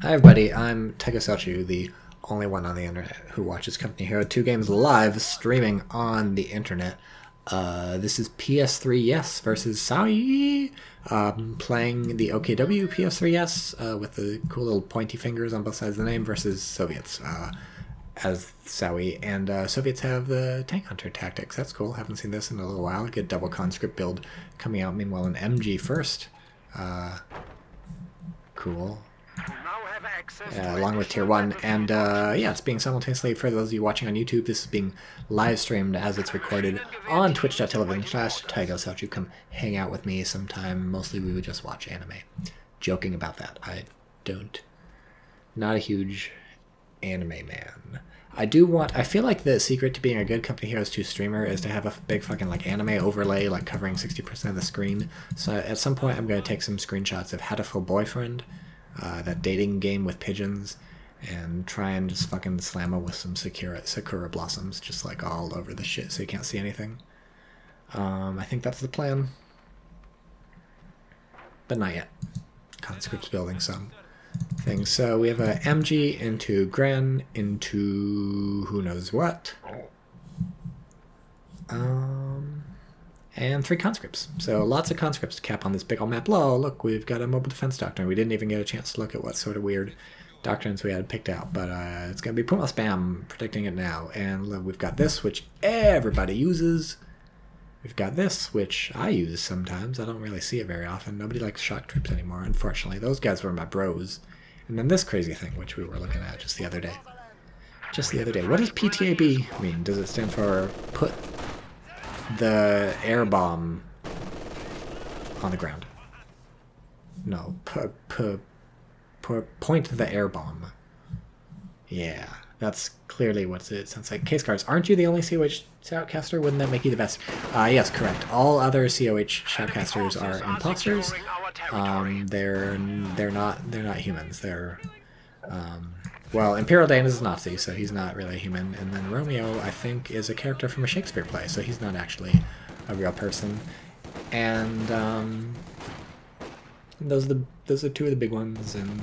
Hi everybody, I'm TychoCelchuuu, the only one on the internet who watches Company Hero 2 games live streaming on the internet. This is PS3 Yes versus Sawi, playing the OKW PS3 Yes with the cool little pointy fingers on both sides of the name versus Soviets as Sawi. And Soviets have the tank hunter tactics. That's cool. Haven't seen this in a little while. Good double conscript build coming out. Meanwhile, an MG first. Cool. Along with Tier 1, and yeah, it's being simultaneously, for those of you watching on YouTube, this is being live streamed as it's recorded on twitch.tv/TychoCelchuuu. Come hang out with me sometime. Mostly we would just watch anime. Joking about that. Not a huge anime man. I feel like the secret to being a good Company Heroes 2 streamer is to have a big fucking like anime overlay like covering 60% of the screen. So at some point I'm going to take some screenshots of Hatoful Boyfriend, that dating game with pigeons, and try and just fucking slam it with some sakura blossoms just like all over the shit so you can't see anything. I think that's the plan. But not yet. Conscript's building some things. So we have a MG into Gren into who knows what. And 3 conscripts. So lots of conscripts to cap on this big old map. Oh, look, we've got a mobile defense doctrine. We didn't even get a chance to look at what sort of weird doctrines we had picked out. But it's going to be Puma Spam, predicting it now. And we've got this, which everybody uses. We've got this, which I use sometimes. I don't really see it very often. Nobody likes shock troops anymore, unfortunately. Those guys were my bros. And then this crazy thing, which we were looking at just the other day. What does PTAB mean? Does it stand for put the air bomb on the ground? No, point the air bomb. Yeah, that's clearly what it sounds like. Case cards. Aren't you the only CoH shoutcaster? Wouldn't that make you the best? Yes, correct. All other CoH shoutcasters are imposters. They're not humans. They're well, Imperial Dane is a Nazi, so he's not really a human. And then Romeo, I think, is a character from a Shakespeare play, so he's not actually a real person. And those are 2 of the big ones, and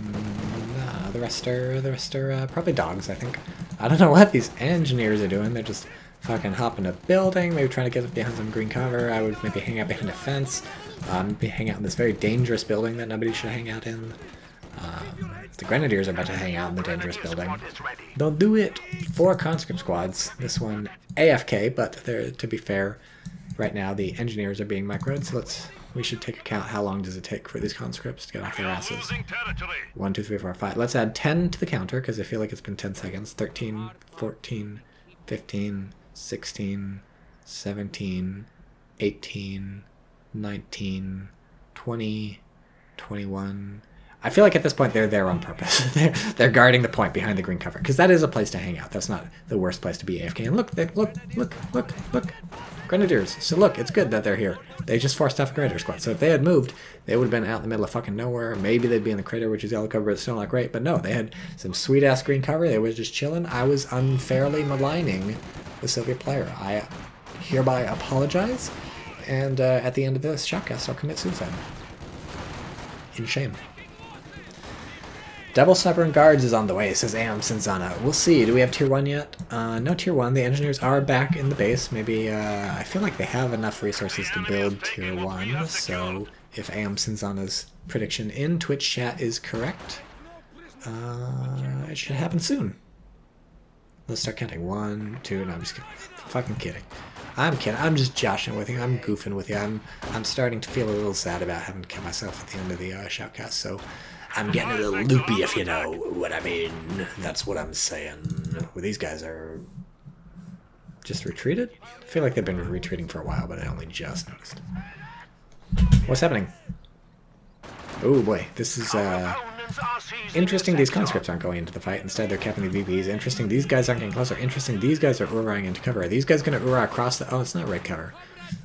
the rest are probably dogs, I think. I don't know what these engineers are doing. They're just fucking hopping a building, maybe trying to get behind some green cover. I would maybe hang out behind a fence, maybe hang out in this very dangerous building that nobody should hang out in. The Grenadiers are about to hang out in the dangerous building. They'll do it 4 conscript squads. This one AFK, but to be fair, right now the engineers are being microed, so we should take account how long does it take for these conscripts to get off their asses. 1, 2, 3, 4, 5. Let's add 10 to the counter, because I feel like it's been 10 seconds. 13, 14, 15, 16, 17, 18, 19, 20, 21... I feel like at this point they're there on purpose. they're guarding the point behind the green cover, because that is a place to hang out. That's not the worst place to be AFK. And look, Grenadiers. So look, it's good that they're here. They just forced off a Grenadier squad. So if they had moved, they would have been out in the middle of fucking nowhere. Maybe they'd be in the crater, which is yellow cover, but it's still not great. But no, they had some sweet ass green cover. They were just chilling. I was unfairly maligning the Soviet player. I hereby apologize. And at the end of this shoutcast, I'll commit suicide. In shame. Double Sniper and Guards is on the way, says Am Sinzana. We'll see. Do we have Tier 1 yet? No Tier 1. The engineers are back in the base. Maybe, I feel like they have enough resources to build Tier 1, so if Am Sinzana's prediction in Twitch chat is correct, it should happen soon. Let's start counting. 1, 2, no, I'm just kidding. I'm fucking kidding. I'm kidding. I'm just joshing with you. I'm goofing with you. I'm starting to feel a little sad about having to kill myself at the end of the shoutcast, so I'm getting a little loopy, if you know what I mean. That's what I'm saying. Well, these guys are just retreated? I feel like they've been retreating for a while, but I only just noticed. What's happening? Oh boy, this is interesting. These conscripts aren't going into the fight. Instead, they're capping the VPs. Interesting, these guys aren't getting closer. Interesting, these guys are Uraing into cover. Are these guys going to Ura across the... Oh, it's not red cover.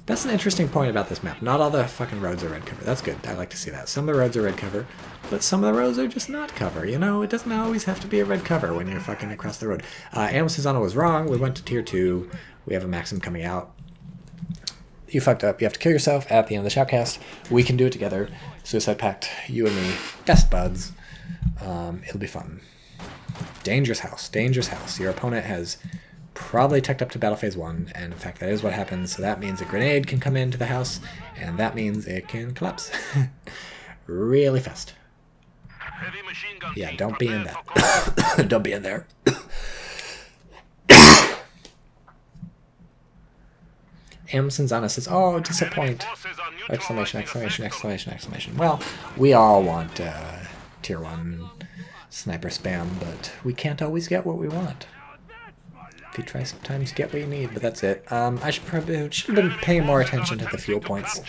That's an interesting point about this map. Not all the fucking roads are red cover. That's good. I like to see that. Some of the roads are red cover, but some of the roads are just not cover. You know, it doesn't always have to be a red cover when you're fucking across the road. Am Sinzana was wrong. We went to Tier 2. We have a Maxim coming out. You fucked up. You have to kill yourself at the end of the shoutcast. We can do it together. Suicide Pact, you and me, best buds. It'll be fun. Dangerous house. Dangerous house. Your opponent has probably teched up to battle phase 1, and in fact that is what happens, so that means a grenade can come into the house, and that means it can collapse. Really fast. Yeah, don't be in that. Don't be in there. Amson's honest says, oh, disappoint. Exclamation, exclamation, exclamation, exclamation. Well, we all want tier 1 sniper spam, but we can't always get what we want. If you try sometimes you get what you need, but that's it. I should have been paying more attention to the fuel points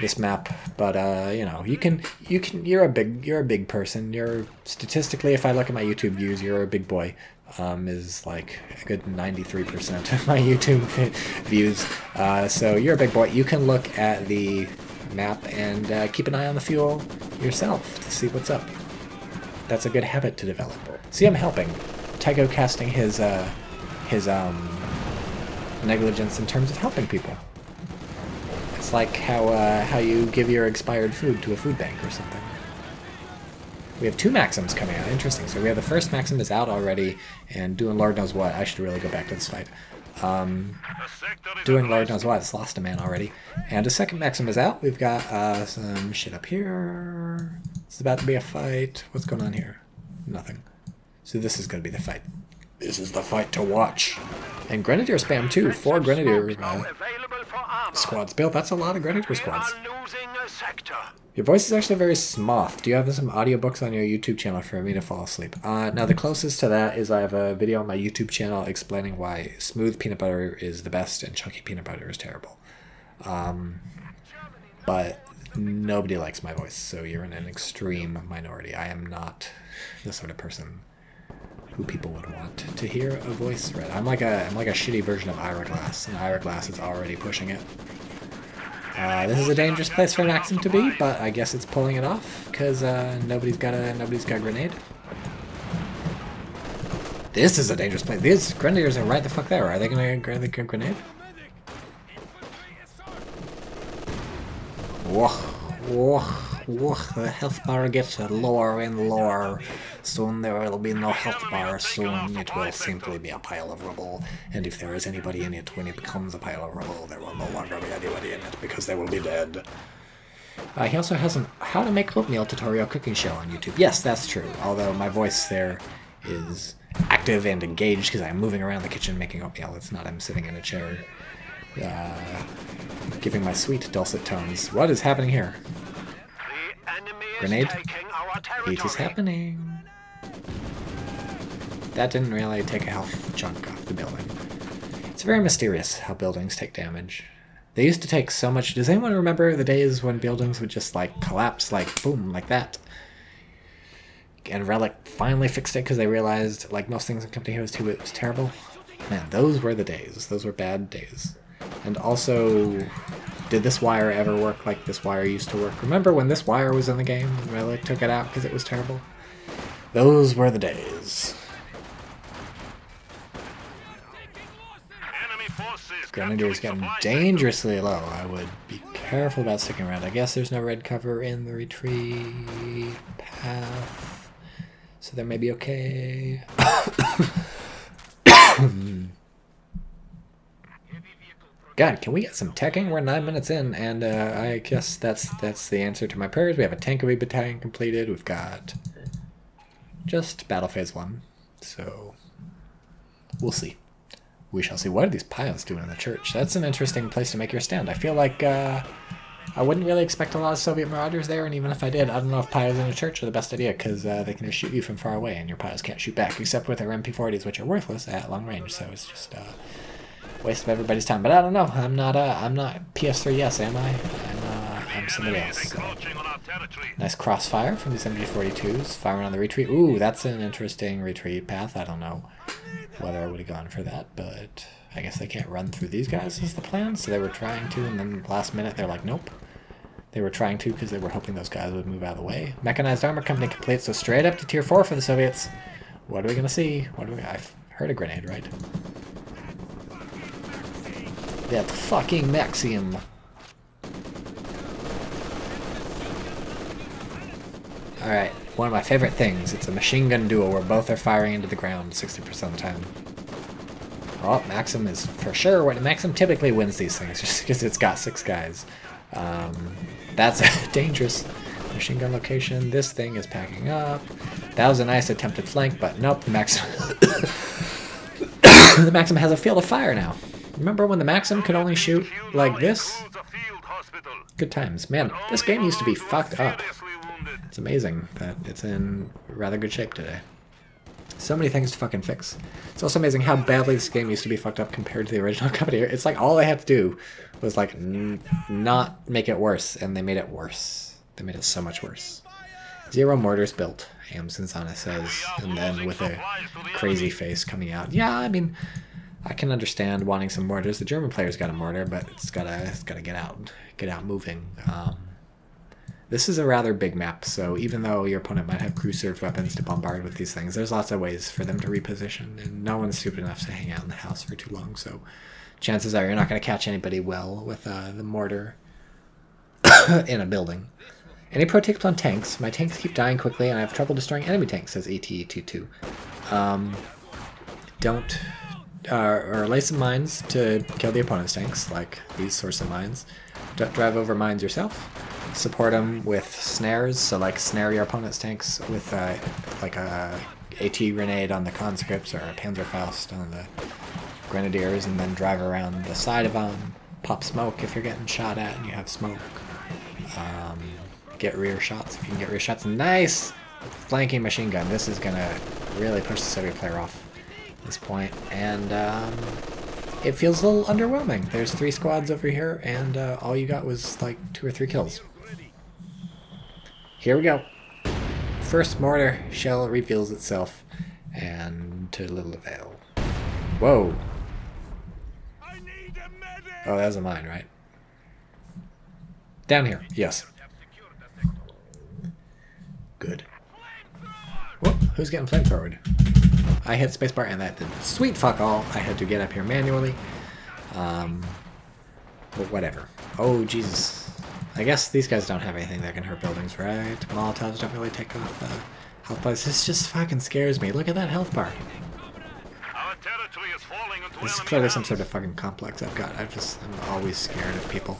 this map, but you know, you're a big person. You're statistically, if I look at my YouTube views, you're a big boy. Is like a good 93% of my YouTube views. So you're a big boy. You can look at the map and keep an eye on the fuel yourself to see what's up. That's a good habit to develop. See, I'm helping. Tycho casting his negligence in terms of helping people. It's like how you give your expired food to a food bank or something. We have 2 Maxims coming out. Interesting. So we have the first Maxim is out already and doing Lord knows what. I should really go back to this fight. Doing Lord knows what. It's lost a man already. And a second Maxim is out. We've got some shit up here. This is about to be a fight. What's going on here? Nothing. So this is going to be the fight. This is the fight to watch. And Grenadier spam too. 4 Grenadier squads built. That's a lot of Grenadier squads. Your voice is actually very smooth. Do you have some audiobooks on your YouTube channel for me to fall asleep? Now the closest to that is I have a video on my YouTube channel explaining why smooth peanut butter is the best and chunky peanut butter is terrible. But nobody likes my voice, so you're in an extreme minority. I am not the sort of person who people would want to hear a voice read. I'm like a shitty version of Ira Glass, and Ira Glass is already pushing it. This is a dangerous place for Maxim to be, but I guess it's pulling it off because nobody's got a grenade. This is a dangerous place. These Grenadiers are right the fuck there. Are they gonna grab the grenade? Whoa, whoa, whoa! The health bar gets lower and lower. Soon there will be no health bar. Soon it will simply be a pile of rubble. And if there is anybody in it when it becomes a pile of rubble, there will no longer be anybody in it because they will be dead. He also has an how to make oatmeal tutorial cooking show on YouTube. Yes, that's true. Although my voice there is active and engaged because I'm moving around the kitchen making oatmeal. It's not I'm sitting in a chair giving my sweet dulcet tones. What is happening here? Grenade? It is happening. That didn't really take a health chunk off the building. It's very mysterious how buildings take damage. They used to take so much. Does anyone remember the days when buildings would just like collapse, like boom, like that? And Relic finally fixed it because they realized, like most things in Company Heroes 2, it was terrible. Man, those were the days. Those were bad days. And also, did this wire ever work like this wire used to work? Remember when this wire was in the game? Relic took it out because it was terrible? Those were the days. Grenadier's getting dangerously low. I would be careful about sticking around. I guess there's no red cover in the retreat path, so that may be okay. God, can we get some teching? We're 9 minutes in, and I guess that's the answer to my prayers. We have a Tankovi battalion completed. We've got just battle phase 1, so we'll see. We shall see. What are these piles doing in the church? That's an interesting place to make your stand. I feel like I wouldn't really expect a lot of Soviet marauders there, and even if I did, I don't know if piles in a church are the best idea, because they can just shoot you from far away, and your piles can't shoot back, except with their MP40s, which are worthless at long range, so it's just waste of everybody's time. But I don't know. I'm not PS3 yes, am I? I'm somebody else. So. Nice crossfire from these MP42s, firing on the retreat. Ooh, that's an interesting retreat path. I don't know whether I would have gone for that, but I guess they can't run through these guys is the plan, so they were trying to, and then last minute they're like, nope. They were trying to because they were hoping those guys would move out of the way. Mechanized Armor Company complete, so straight up to tier 4 for the Soviets. What are we going to see? I've heard a grenade, right? That fucking Maxim. Alright, one of my favorite things. It's a machine gun duel where both are firing into the ground 60% of the time. Oh, Maxim is for sure. Maxim typically wins these things just because it's got 6 guys. That's a dangerous machine gun location. This thing is packing up. That was a nice attempted flank, but nope, the Maxim the Maxim has a field of fire now. Remember when the Maxim could only shoot like this? Good times. Man, this game used to be fucked up. It's amazing that it's in rather good shape today. So many things to fucking fix. It's also amazing how badly this game used to be fucked up compared to the original company. It's like all they had to do was like not make it worse, and they made it worse. They made it so much worse. 0 mortars built, Amsonsana says, and then with a crazy face coming out. Yeah, I mean, I can understand wanting some mortars. The German player's got a mortar, but it's gotta get out moving. This is a rather big map, so even though your opponent might have crew-served weapons to bombard with these things, there's lots of ways for them to reposition, and no one's stupid enough to hang out in the house for too long, so chances are you're not going to catch anybody well with the mortar in a building. Any pro tips on tanks? My tanks keep dying quickly, and I have trouble destroying enemy tanks, says ATE22. Don't... or lay some mines to kill the opponent's tanks, like these sorts of mines. Don't drive over mines yourself. Support them with snares, so like snare your opponent's tanks with like a AT grenade on the conscripts or a Panzerfaust on the grenadiers, and then drive around the side of them. Pop smoke if you're getting shot at and you have smoke. Get rear shots if you can get rear shots. Nice flanking machine gun. This is gonna really push the Soviet player off at this point, and it feels a little underwhelming. There's 3 squads over here, and all you got was like 2 or 3 kills. Here we go. First mortar shell reveals itself, and to little avail. Whoa. Oh, that was a mine, right? Down here, yes. Good. Whoop, who's getting flamethrowered? I hit spacebar and that did sweet fuck all. I had to get up here manually. But whatever. Oh, Jesus. I guess these guys don't have anything that can hurt buildings, right? Molotovs don't really take off health bars. This just fucking scares me. Look at that health bar. This is clearly some sort of fucking complex I've got. I'm always scared of people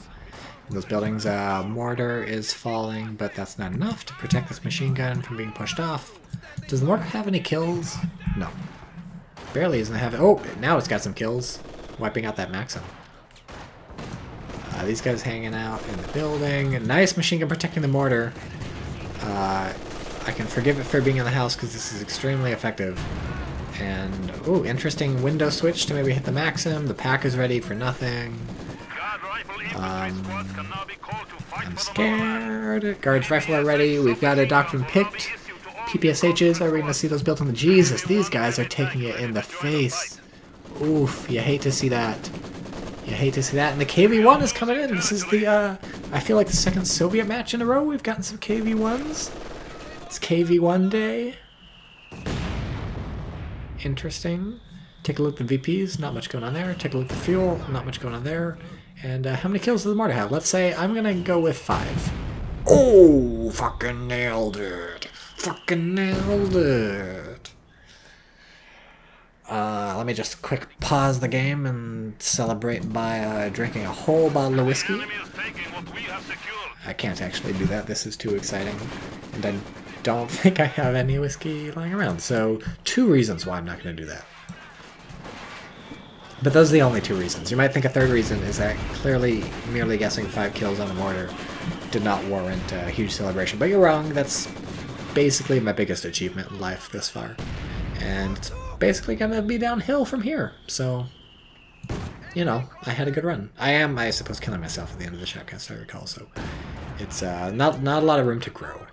in those buildings. Mortar is falling, but that's not enough to protect this machine gun from being pushed off. Does the mortar have any kills? No. Barely doesn't have it. Oh, now it's got some kills. Wiping out that Maxim. These guys hanging out in the building. A nice machine gun protecting the mortar. I can forgive it for being in the house because this is extremely effective. And, ooh, interesting window switch to maybe hit the Maxim. The pack is ready for nothing. I'm scared. Guards rifle are ready. We've got a doctrine picked. PPSHs, are we going to see those built on the... Jesus, these guys are taking it in the face. Oof, you hate to see that. You hate to see that. And the KV-1 is coming in. This is the, I feel like the second Soviet match in a row. We've gotten some KV-1s. It's KV-1 day. Interesting. Take a look at the VPs. Not much going on there. Take a look at the fuel. Not much going on there. And how many kills does the mortar have? Let's say I'm going to go with 5. Oh, fucking nailed it. Fucking nailed it. Let me just quick pause the game and celebrate by drinking a whole bottle of whiskey. I can't actually do that. This is too exciting. And I don't think I have any whiskey lying around. So 2 reasons why I'm not going to do that. But those are the only 2 reasons. You might think a third reason is that clearly merely guessing 5 kills on a mortar did not warrant a huge celebration. But you're wrong. That's basically my biggest achievement in life this far. And it's basically going to be downhill from here. So, you know, I had a good run. I am, I suppose, killing myself at the end of the shotcast, I recall. So it's not a lot of room to grow.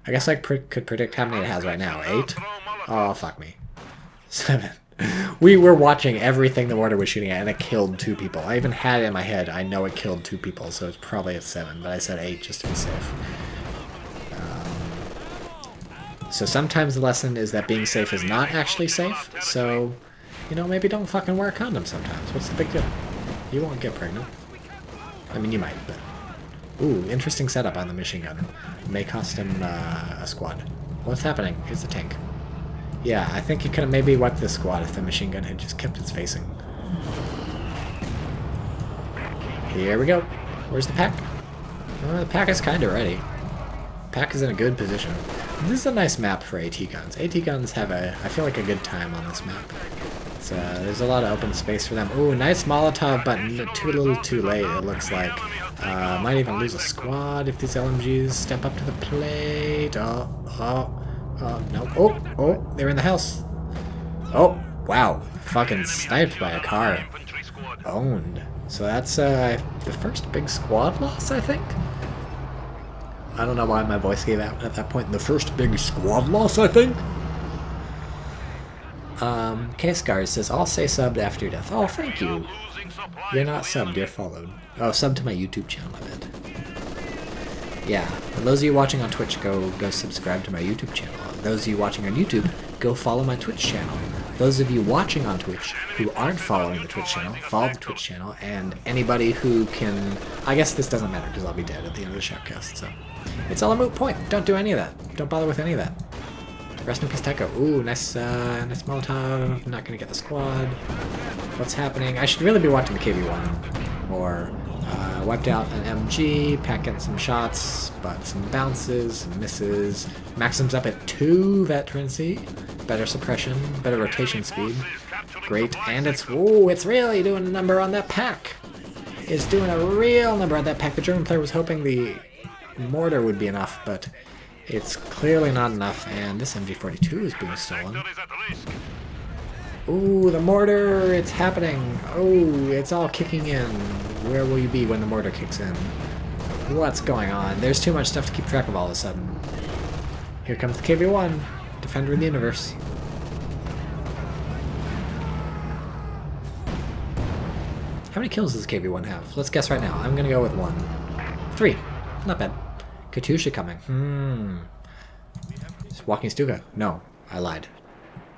I guess I could predict how many it has right now. 8? Oh, fuck me. 7. We were watching everything the mortar was shooting at, and it killed 2 people. I even had it in my head. I know it killed 2 people, so it's probably at 7, but I said 8 just to be safe. So sometimes the lesson is that being safe is not actually safe, so, you know, maybe don't fucking wear a condom sometimes. What's the big deal? You won't get pregnant. I mean, you might, but... Ooh, interesting setup on the machine gun. May cost him a squad. What's happening? Here's the tank. Yeah, I think he could have maybe wiped this squad if the machine gun had just kept its facing. Here we go. Where's the pack? The pack is kind of ready. Pack is in a good position. This is a nice map for AT guns. AT guns have I feel like a good time on this map. It's, there's a lot of open space for them. Ooh, nice Molotov, but too little too late, it looks like. Might even lose a squad if these LMGs step up to the plate. No. Oh, they're in the house. Oh, wow. Fucking sniped by a car. Owned. So that's the first big squad loss, I think. I don't know why my voice gave out at that point. The first big squad loss, I think. K-Scars says, I'll say subbed after your death. Oh, thank you. You're not subbed, you're followed. Oh, sub to my YouTube channel, I meant. Yeah, and those of you watching on Twitch, go subscribe to my YouTube channel. Those of you watching on YouTube, go follow my Twitch channel. Those of you watching on Twitch who aren't following the Twitch channel, follow the Twitch channel, and anybody who can... I guess this doesn't matter because I'll be dead at the end of the shoutcast, so... It's all a moot point. Don't do any of that. Don't bother with any of that. Rest in peace, Tycho. Ooh, nice Molotov. Not gonna get the squad. What's happening? I should really be watching the KV-1 more. Wiped out an MG, packing some shots, but some bounces, some misses. Maxim's up at 2 veterancy. Better suppression, better rotation speed. Great, and it's really doing a number on that pack. It's doing a real number on that pack. The German player was hoping the mortar would be enough, but it's clearly not enough, and this MG42 is being stolen. Ooh, the mortar, it's happening. Oh, it's all kicking in. Where will you be when the mortar kicks in? What's going on? There's too much stuff to keep track of all of a sudden. Here comes the KV-1, Defender of the Universe. How many kills does the KV-1 have? Let's guess right now. I'm gonna go with 1. 3. Not bad. Katusha coming. It's walking Stuka. No, I lied.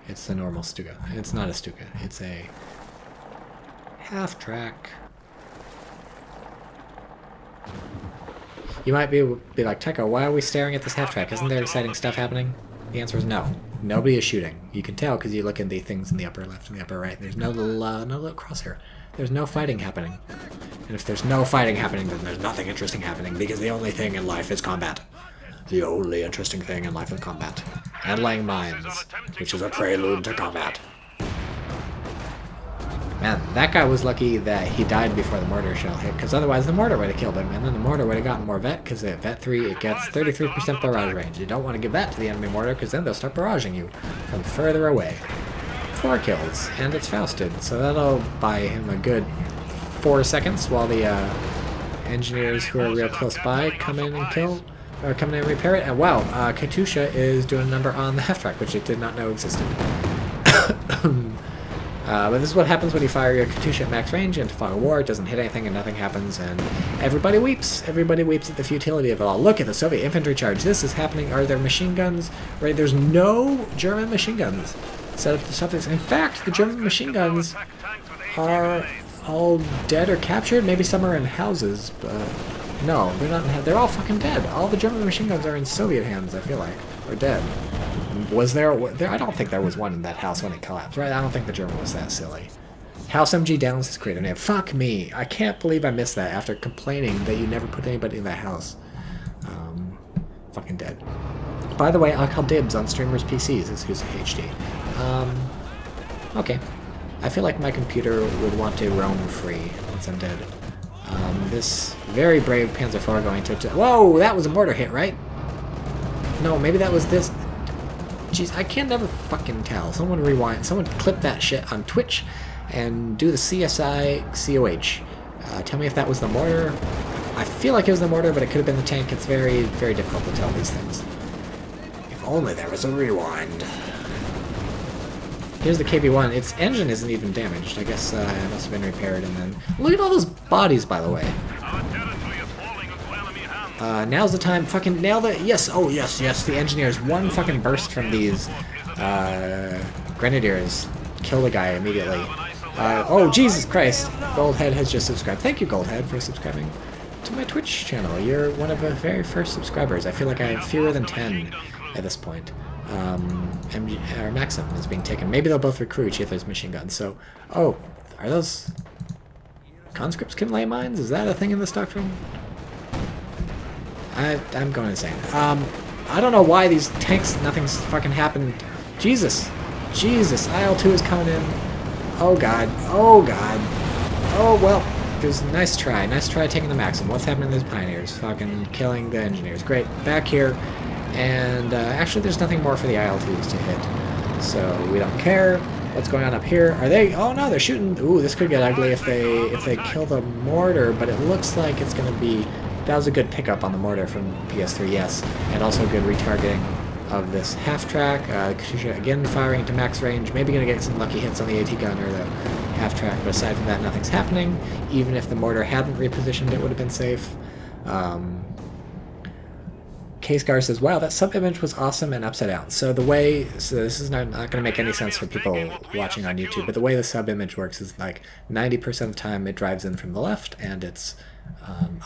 It's the normal Stuka. It's not a Stuka. It's a half-track. You might be like, Tycho, why are we staring at this half-track? Isn't there exciting stuff happening? The answer is no. Nobody is shooting. You can tell because you look at the things in the upper left and the upper right. There's no little crosshair. There's no fighting happening. And if there's no fighting happening, then there's nothing interesting happening, because the only thing in life is combat. The only interesting thing in life is combat. And laying mines, which is a prelude to combat. Man, that guy was lucky that he died before the mortar shell hit, because otherwise the mortar would have killed him, and then the mortar would have gotten more vet, because at vet 3 it gets 33% barrage range. You don't want to give that to the enemy mortar, because then they'll start barraging you from further away. 4 kills, and it's Fausted, so that'll buy him a good 4 seconds while the engineers who are real close by come in and kill, or come in and repair it. And wow, Katusha is doing a number on the half-track, which it did not know existed. But this is what happens when you fire your Katusha at max range into fog of war. It doesn't hit anything and nothing happens, and everybody weeps. Everybody weeps at the futility of it all. Look at the Soviet infantry charge. This is happening. Are there machine guns? Right, there's no German machine guns set up to stop this. In fact, the German machine guns are all dead or captured. Maybe some are in houses, but no, they're not. They're all fucking dead. All the German machine guns are in Soviet hands, I feel like, or dead. Was there? I don't think there was one in that house when it collapsed, right? I don't think the German was that silly. House MG Downs is creative name. Fuck me. I can't believe I missed that after complaining that you never put anybody in that house. Fucking dead. By the way, I'll call dibs on streamers' PCs as who's a HD. Okay. I feel like my computer would want to roam free once I'm dead. This very brave Panzer IV going to... Whoa! That was a mortar hit, right? No, maybe that was this... Jeez, I can never fucking tell. Someone rewind. Someone clip that shit on Twitch and do the CSI CoH. Tell me if that was the mortar. I feel like it was the mortar, but it could have been the tank. It's very, very difficult to tell these things. If only there was a rewind. Here's the KB-1. Its engine isn't even damaged. I guess it must have been repaired. And then look at all those bodies, by the way. Now's the time. Fucking nail the... Yes. Oh, yes, yes. The engineers. One fucking burst from these grenadiers. Kill the guy immediately. Oh, Jesus Christ. Goldhead has just subscribed. Thank you, Goldhead, for subscribing to my Twitch channel. You're one of the very first subscribers. I feel like I have fewer than 10 at this point. Maxim is being taken. Maybe they'll both recruit each other's machine guns. So, oh, are those conscripts can lay mines? Is that a thing in this doctrine? I'm going insane. I don't know why these tanks, nothing's fucking happened. Jesus. Jesus, IL-2 is coming in. Oh god. Oh god. Oh, well. There's nice try. Nice try taking the Maxim. What's happening to these pioneers? Fucking killing the engineers. Great. Back here. And actually there's nothing more for the IL-2s to hit. So we don't care. What's going on up here? Are they... Oh no, they're shooting... Ooh, this could get ugly if they kill the mortar, but it looks like it's going to be... That was a good pickup on the mortar from PS3, yes. And also good retargeting of this half-track. Katusha again firing into max range. Maybe going to get some lucky hits on the AT gun or the half-track, but aside from that, nothing's happening. Even if the mortar hadn't repositioned, it would have been safe. K-Scar says, wow, that sub-image was awesome and upside down. So the way, so this is not going to make any sense for people watching on YouTube, but the way the sub-image works is like 90% of the time it drives in from the left and it's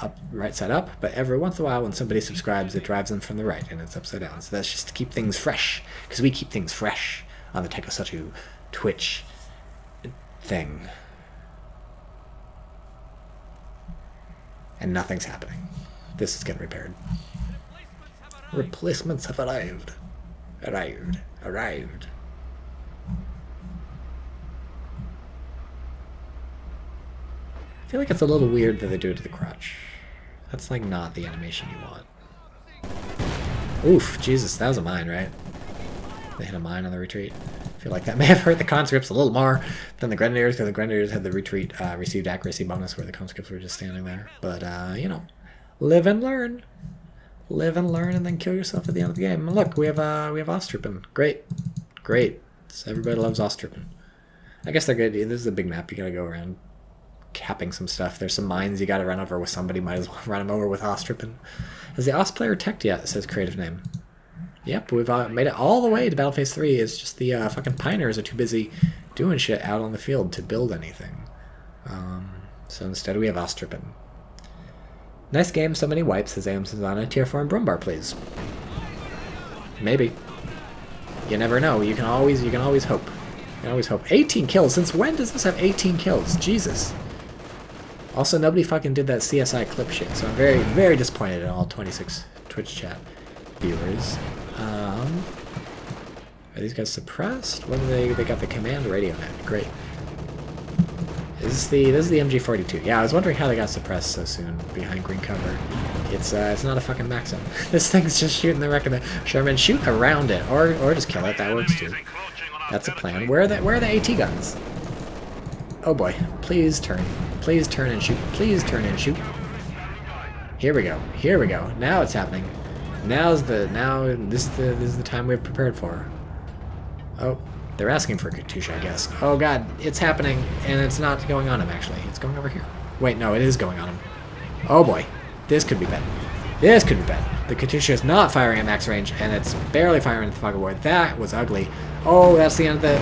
up, right side up, but every once in a while when somebody subscribes it drives in from the right and it's upside down. So that's just to keep things fresh, because we keep things fresh on the TychoCelchuuu Twitch thing. And nothing's happening. This is getting repaired. Replacements have arrived. Arrived. I feel like it's a little weird that they do it to the crotch. That's like not the animation you want. Oof, Jesus, that was a mine, right? They hit a mine on the retreat. I feel like that may have hurt the conscripts a little more than the grenadiers, because the grenadiers had the retreat received accuracy bonus where the conscripts were just standing there. But, you know, live and learn. Live and learn, and then kill yourself at the end of the game. And look, we have Ostrupen. Great, great. So everybody loves Ostrupen. I guess they're good. This is a big map. You gotta go around capping some stuff. There's some mines you gotta run over with somebody. Might as well run them over with Ostrupen. Has the Ost player teched yet? It says creative name. Yep, we've made it all the way to Battle Phase 3. It's just the fucking pioneers are too busy doing shit out on the field to build anything. So instead we have Ostrupen. Nice game, so many wipes, says AM Susanna. Tier 4 and Brumbar, please. Maybe. You never know. You can always hope. You can always hope. 18 kills. Since when does this have 18 kills? Jesus. Also, nobody fucking did that CSI clip shit, so I'm very, very disappointed in all 26 Twitch chat viewers. Are these guys suppressed? What are they got the command radio net. Great. This is the MG42. Yeah, I was wondering how they got suppressed so soon behind green cover. It's not a fucking Maxim. This thing's just shooting the wreck of the Sherman. Shoot around it, or just kill it. That works too. That's a plan. Where are the AT guns? Oh boy! Please turn. Please turn and shoot. Please turn and shoot. Here we go. Here we go. Now it's happening. This is the time we've prepared for. Oh. They're asking for Katusha, I guess. Oh god, it's happening, and it's not going on him, actually. It's going over here. Wait, no, it is going on him. Oh boy. This could be bad. This could be bad. The Katusha is not firing at max range, and it's barely firing at the Fog of War. That was ugly. Oh, that's the end of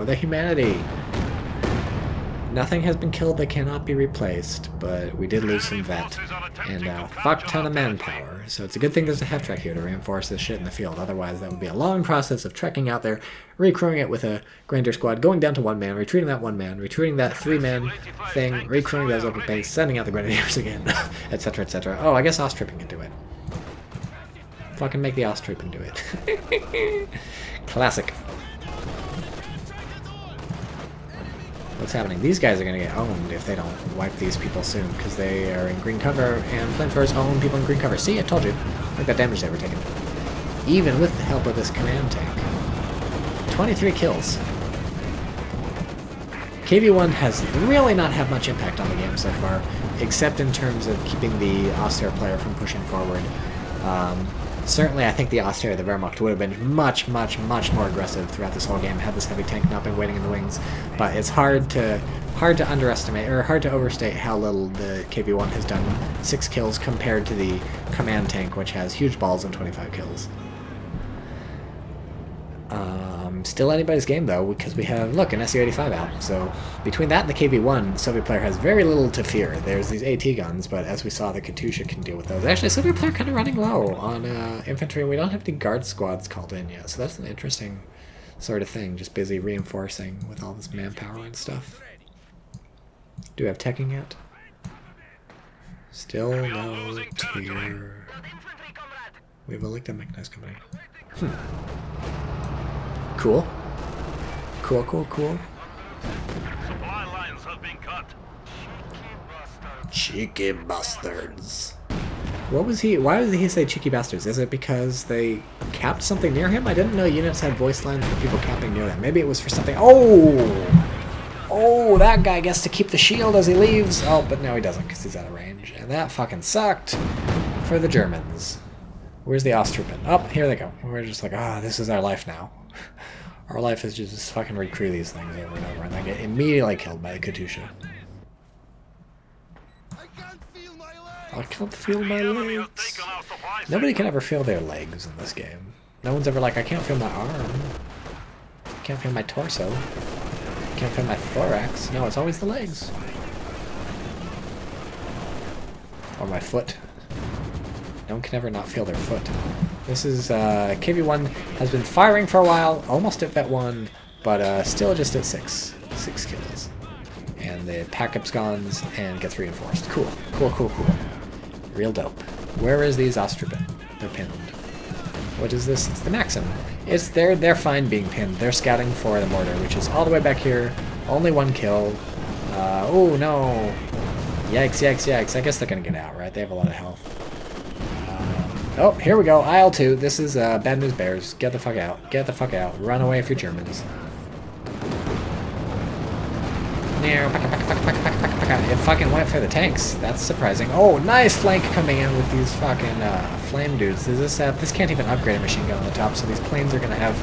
the humanity. Nothing has been killed that cannot be replaced, but we did lose some vet and a fuck ton of manpower. So it's a good thing there's a half track here to reinforce this shit in the field. Otherwise, that would be a long process of trekking out there, recrewing it with a Grenadier squad, going down to 1 man, retreating that 1 man, retreating that 3-man thing, recrewing those open base, sending out the Grenadiers again, etc., etc. Oh, I guess Ostrupen can do it. Fucking make the Ostrupen do it. Classic. What's happening? These guys are going to get owned if they don't wipe these people soon, because they are in green cover, and flamethrowers own people in green cover. See, I told you. Look at that damage they were taking. Even with the help of this command tank. 23 kills. KV-1 has really not had much impact on the game so far, except in terms of keeping the Auster player from pushing forward. Certainly, I think the Auster, the Wehrmacht, would have been much, much, much more aggressive throughout this whole game had this heavy tank not been waiting in the wings. But it's hard to underestimate, or hard to overstate how little the KV-1 has done. 6 kills compared to the command tank, which has huge balls and 25 kills. Still anybody's game, though, because we have, look, an Su-85 out. So between that and the KV-1, the Soviet player has very little to fear. There's these AT guns, but as we saw, the Katyusha can deal with those. Actually, Soviet player kind of running low on infantry, and we don't have any guard squads called in yet. So that's an interesting sort of thing, just busy reinforcing with all this manpower and stuff. Do we have teching yet? Still no tier. We have a linked mechanized company. Cool. Cool, cool, cool. Supply lines have been cut. Cheeky bastards. What was he? Why did he say cheeky bastards? Is it because they capped something near him? I didn't know units had voice lines for people capping near them. Maybe it was for something. Oh! Oh, that guy gets to keep the shield as he leaves. Oh, but no, he doesn't because he's out of range. And that fucking sucked for the Germans. Where's the Osttroppen? Oh, here they go. We're just like, ah, this is our life now. Our life is just fucking recrew these things over and over, and they get immediately killed by the Katyusha. I can't feel my legs. Nobody can ever feel their legs in this game. No one's ever like, I can't feel my arm. I can't feel my torso. I can't feel my thorax. No, it's always the legs. Or my foot. No one can ever not feel their foot. This is, KV-1 has been firing for a while, almost at Vet 1, but still just at 6 kills. And the pack-up's gone and gets reinforced. Cool, cool, cool, cool. Real dope. Where is these Osttroppen? They're pinned. What is this? It's the Maxim. It's they're fine being pinned. They're scouting for the mortar, which is all the way back here. Only 1 kill. Oh no. Yikes, yikes, yikes. I guess they're gonna get out, right? They have a lot of health. Oh, here we go. IL-2. This is Bad News Bears. Get the fuck out. Get the fuck out. Run away if you're Germans. It fucking went for the tanks. That's surprising. Oh, nice flank coming in with these fucking flame dudes. This can't even upgrade a machine gun on the top, so these planes are going to have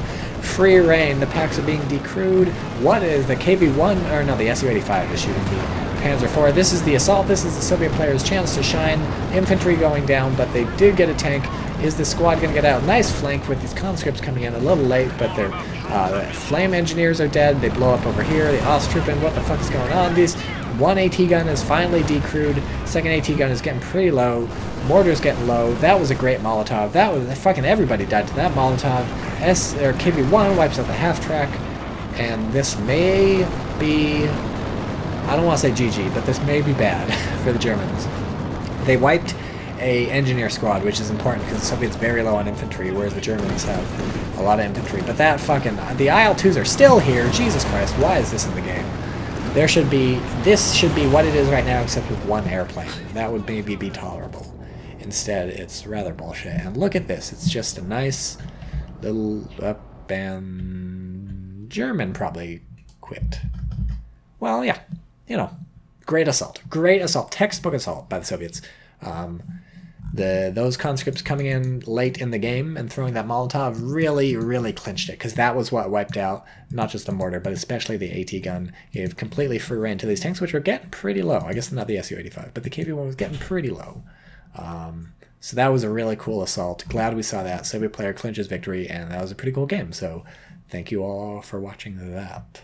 free reign. The packs are being decrewed. What is the KV-1? Or no, the Su-85 is shooting the Panzer IV. This is the assault. This is the Soviet player's chance to shine. Infantry going down, but they did get a tank. Is the squad going to get out? Nice flank with these conscripts coming in a little late, but their flame engineers are dead. They blow up over here. The Osttroppen, what the fuck is going on? These 1 AT gun is finally decrewed. Second AT gun is getting pretty low. Mortar's getting low. That was a great Molotov. That was fucking everybody died to that Molotov. KV-1 wipes out the half track, and this may be, I don't want to say GG, but this may be bad for the Germans. They wiped a engineer squad, which is important because the Soviets very low on infantry, whereas the Germans have a lot of infantry. But that fucking, the IL-2s are still here. Jesus Christ, why is this in the game? This should be what it is right now, except with 1 airplane. That would maybe be tolerable. Instead, it's rather bullshit. And look at this. It's just a nice little up and German probably quit. Well, yeah, you know, great assault, textbook assault by the Soviets. Those conscripts coming in late in the game and throwing that Molotov really, really clinched it, because that was what wiped out not just the mortar, but especially the AT gun. Gave completely free rein to these tanks, which were getting pretty low. I guess not the Su-85, but the KV-1 was getting pretty low. So that was a really cool assault. Glad we saw that. Soviet player clinches victory, and that was a pretty cool game. So thank you all for watching that.